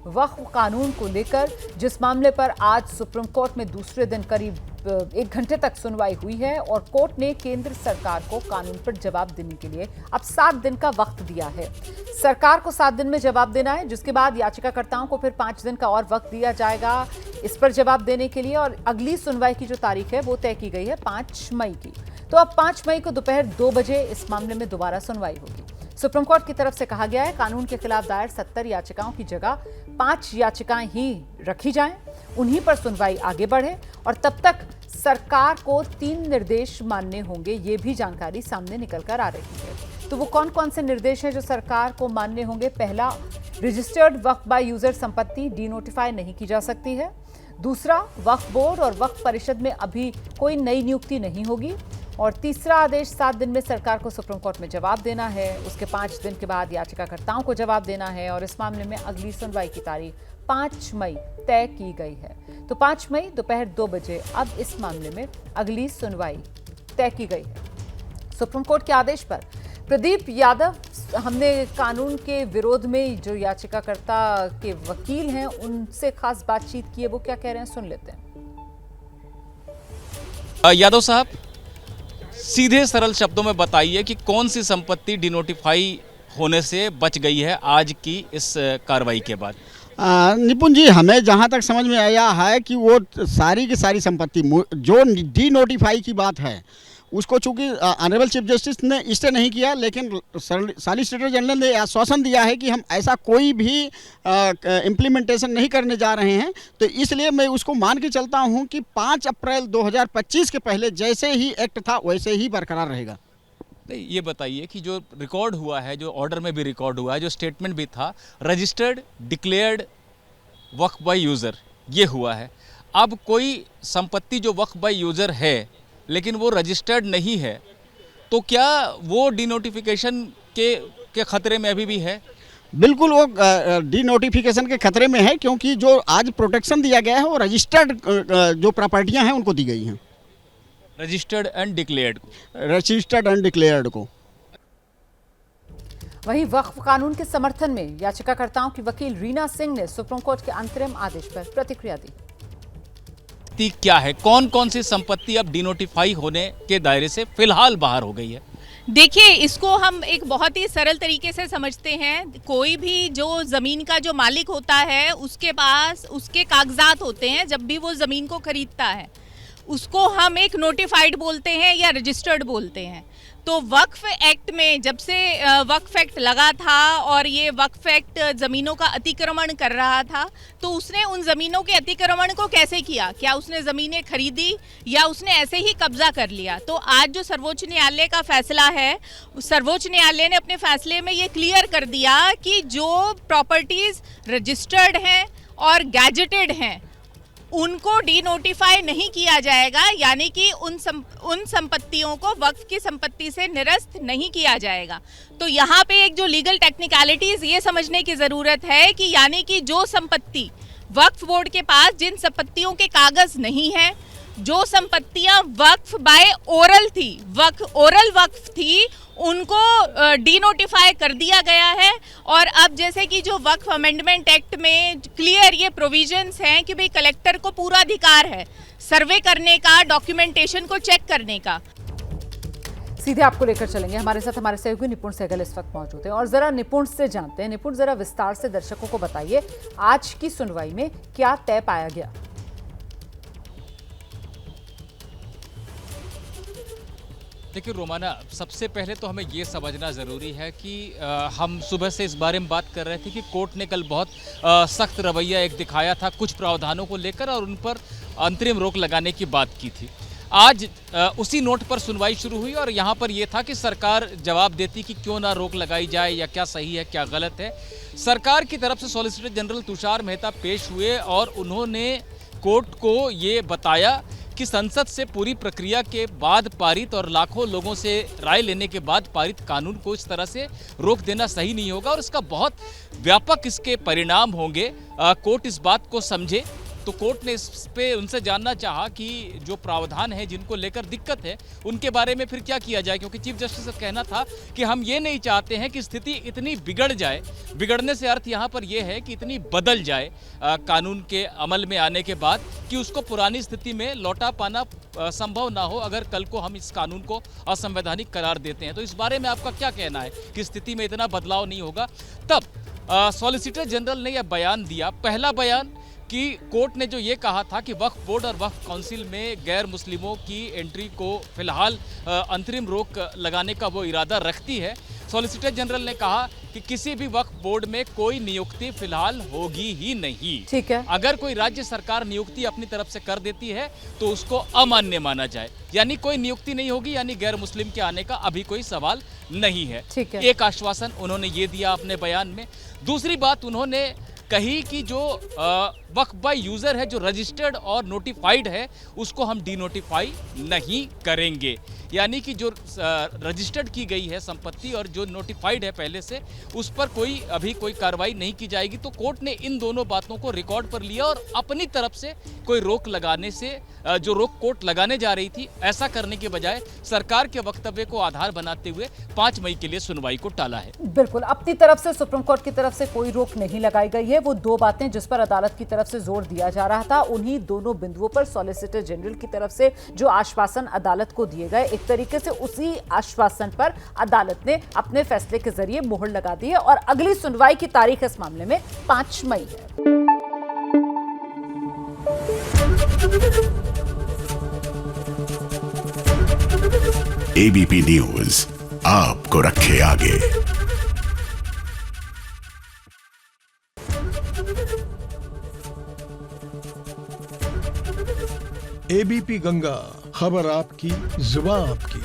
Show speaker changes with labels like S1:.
S1: वक्फ कानून को लेकर, जिस मामले पर आज सुप्रीम कोर्ट में दूसरे दिन करीब 1 घंटे तक सुनवाई हुई है और कोर्ट ने केंद्र सरकार को कानून पर जवाब देने के लिए अब 7 दिन का वक्त दिया है। सरकार को 7 दिन में जवाब देना है, जिसके बाद याचिकाकर्ताओं को फिर 5 दिन का और वक्त दिया जाएगा इस पर जवाब देने के लिए। और अगली सुनवाई की जो तारीख है वो तय की गई है 5 मई की। तो अब 5 मई को दोपहर 2 बजे इस मामले में दोबारा सुनवाई होगी। सुप्रीम कोर्ट की तरफ से कहा गया है कानून के खिलाफ दायर 70 याचिकाओं की जगह 5 याचिकाएं ही रखी जाएं, उन्हीं पर सुनवाई आगे बढ़े और तब तक सरकार को 3 निर्देश मानने होंगे, ये भी जानकारी सामने निकल कर आ रही है। तो वो कौन कौन से निर्देश हैं जो सरकार को मानने होंगे? पहला, रजिस्टर्ड वक्फ बाय यूजर संपत्ति डीनोटिफाई नहीं की जा सकती है। दूसरा, वक्फ बोर्ड और वक्फ परिषद में अभी कोई नई नियुक्ति नहीं होगी। और तीसरा आदेश, 7 दिन में सरकार को सुप्रीम कोर्ट में जवाब देना है, उसके 5 दिन के बाद याचिकाकर्ताओं को जवाब देना है और इस मामले में अगली सुनवाई की तारीख 5 मई तय की गई है। तो 5 मई दोपहर 2 बजे अब इस मामले में अगली सुनवाई तय की गई है। सुप्रीम कोर्ट के आदेश पर प्रदीप यादव, हमने कानून के विरोध में जो याचिकाकर्ता के वकील हैं उनसे खास बातचीत की है, वो क्या कह रहे हैं सुन लेते हैं।
S2: यादव साहब, सीधे सरल शब्दों में बताइए कि कौन सी संपत्ति डिनोटिफाई होने से बच गई है आज की इस कार्रवाई के बाद?
S3: निपुण जी, हमें जहां तक समझ में आया है कि वो सारी की सारी संपत्ति जो डी नोटिफाई की बात है उसको चूंकि ऑनरेबल चीफ जस्टिस ने स्टे नहीं किया, लेकिन सॉलिसिटर जनरल ने आश्वासन दिया है कि हम ऐसा कोई भी इम्प्लीमेंटेशन नहीं करने जा रहे हैं। तो इसलिए मैं उसको मान के चलता हूं कि 5 अप्रैल 2025 के पहले जैसे ही एक्ट था वैसे ही बरकरार रहेगा।
S2: नहीं, ये बताइए कि जो रिकॉर्ड हुआ है, जो ऑर्डर में भी रिकॉर्ड हुआ है, जो स्टेटमेंट भी था, registered declared Waqf by user, ये हुआ है। अब कोई संपत्ति जो वक्फ बाय यूज़र है लेकिन वो रजिस्टर्ड नहीं है, तो क्या वो डिनोटिफिकेशन के खतरे में अभी भी है?
S3: बिल्कुल, वो डी नोटिफिकेशन के खतरे में है, क्योंकि जो आज प्रोटेक्शन दिया गया है वो रजिस्टर्ड जो प्रॉपर्टियां हैं उनको दी गई हैं,
S2: रजिस्टर्ड एंड डिक्लेयर्ड को।
S1: वहीं वक्फ कानून के समर्थन में याचिकाकर्ताओं की वकील रीना सिंह ने सुप्रीम कोर्ट के अंतरिम आदेश पर प्रतिक्रिया दी।
S2: क्या है, कौन कौन सी संपत्ति अब डिनोटिफाई होने के दायरे से फिलहाल बाहर हो गई है?
S4: देखिए, इसको हम एक बहुत ही सरल तरीके से समझते हैं। कोई भी जो ज़मीन का जो मालिक होता है उसके पास उसके कागजात होते हैं। जब भी वो ज़मीन को खरीदता है उसको हम एक नोटिफाइड बोलते हैं या रजिस्टर्ड बोलते हैं। तो वक्फ एक्ट में जब से वक्फ एक्ट लगा था और ये वक्फ एक्ट ज़मीनों का अतिक्रमण कर रहा था, तो उसने उन ज़मीनों के अतिक्रमण को कैसे किया? क्या उसने ज़मीनें खरीदी या उसने ऐसे ही कब्जा कर लिया? तो आज जो सर्वोच्च न्यायालय का फैसला है, सर्वोच्च न्यायालय ने अपने फैसले में ये क्लियर कर दिया कि जो प्रॉपर्टीज़ रजिस्टर्ड हैं और गैजेटेड हैं उनको डीनोटिफाई नहीं किया जाएगा, यानी कि उन संपत्तियों को वक्फ की संपत्ति से निरस्त नहीं किया जाएगा। तो यहाँ पे एक जो लीगल टेक्निकलिटीज ये समझने की ज़रूरत है कि यानी कि जो संपत्ति वक्फ बोर्ड के पास जिन संपत्तियों के कागज़ नहीं हैं, जो संपत्तियां वक्फ बाय ओरल वक्फ थी, उनको डीनोटिफाई कर दिया गया है। और अब जैसे कि जो वक्फ अमेंडमेंट एक्ट में क्लियर ये प्रोविजंस हैं कि भाई कलेक्टर को पूरा अधिकार है सर्वे करने का, डॉक्यूमेंटेशन को चेक करने का।
S1: सीधे आपको लेकर चलेंगे, हमारे साथ हमारे सहयोगी निपुण सहगल इस वक्त मौजूद हैं और जरा निपुण से जानते हैं। निपुण, जरा विस्तार से दर्शकों को बताइए आज की सुनवाई में क्या तय पाया गया?
S2: देखिए रोमाना, सबसे पहले तो हमें ये समझना ज़रूरी है कि हम सुबह से इस बारे में बात कर रहे थे कि कोर्ट ने कल बहुत सख्त रवैया एक दिखाया था कुछ प्रावधानों को लेकर और उन पर अंतरिम रोक लगाने की बात की थी। आज उसी नोट पर सुनवाई शुरू हुई और यहाँ पर यह था कि सरकार जवाब देती कि क्यों ना रोक लगाई जाए या क्या सही है क्या गलत है। सरकार की तरफ से सॉलिसिटर जनरल तुषार मेहता पेश हुए और उन्होंने कोर्ट को ये बताया कि संसद से पूरी प्रक्रिया के बाद पारित और लाखों लोगों से राय लेने के बाद पारित कानून को इस तरह से रोक देना सही नहीं होगा और इसका बहुत व्यापक इसके परिणाम होंगे। कोर्ट इस बात को समझे तो कोर्ट ने इस पे उनसे जानना चाहा कि जो प्रावधान है जिनको लेकर दिक्कत है उनके बारे में फिर क्या किया जाए, क्योंकि चीफ जस्टिस का कहना था कि हम ये नहीं चाहते हैं कि स्थिति इतनी बिगड़ जाए, बिगड़ने से अर्थ यहाँ पर यह है कि इतनी बदल जाए कानून के अमल में आने के बाद कि उसको पुरानी स्थिति में लौटा पाना संभव ना हो अगर कल को हम इस कानून को असंवैधानिक करार देते हैं। तो इस बारे में आपका क्या कहना है कि स्थिति में इतना बदलाव नहीं होगा? तब सॉलिसिटर जनरल ने यह बयान दिया, पहला बयान कि कोर्ट ने जो ये कहा था कि वक्फ बोर्ड और वक्फ काउंसिल में गैर मुस्लिमों की एंट्री को फिलहाल अंतरिम रोक लगाने का वो इरादा रखती है। सॉलिसिटर जनरल ने कहा कि किसी भी वक्फ बोर्ड में कोई नियुक्ति फिलहाल होगी ही नहीं।
S1: ठीक है।
S2: अगर कोई राज्य सरकार नियुक्ति अपनी तरफ से कर देती है तो उसको अमान्य माना जाए, यानी कोई नियुक्ति नहीं होगी, यानी गैर मुस्लिम के आने का अभी कोई सवाल नहीं है।
S1: ठीक है।
S2: एक आश्वासन उन्होंने ये दिया अपने बयान में। दूसरी बात उन्होंने कही कि जो वक्फ बाय यूजर है, जो रजिस्टर्ड और नोटिफाइड है, उसको हम डीनोटिफाई नहीं करेंगे, यानी कि जो रजिस्टर्ड की गई है संपत्ति और जो नोटिफाइड है पहले से, उस पर अभी कोई कार्रवाई नहीं की जाएगी। तो कोर्ट ने इन दोनों बातों को रिकॉर्ड पर लिया और अपनी तरफ से कोई रोक लगाने से, जो रोक कोर्ट लगाने जा रही थी, ऐसा करने के बजाय सरकार के वक्तव्य को आधार बनाते हुए 5 मई के लिए सुनवाई को टाला है।
S1: बिल्कुल, अपनी तरफ से सुप्रीम कोर्ट की तरफ से कोई रोक नहीं लगाई गई है। वो दो बातें जिस पर अदालत की तरफ से जोर दिया जा रहा था, उन्हीं दोनों बिंदुओं पर सॉलिसिटर जनरल की तरफ से जो आश्वासन अदालत को दिए गए, एक तरीके से उसी आश्वासन पर अदालत ने अपने फैसले के जरिए मोहर लगा दी है और अगली सुनवाई की तारीख इस मामले में 5 मई है।
S5: एबीपी न्यूज आपको रखे आगे।
S6: एबीपी गंगा, खबर आपकी, जुबान आपकी।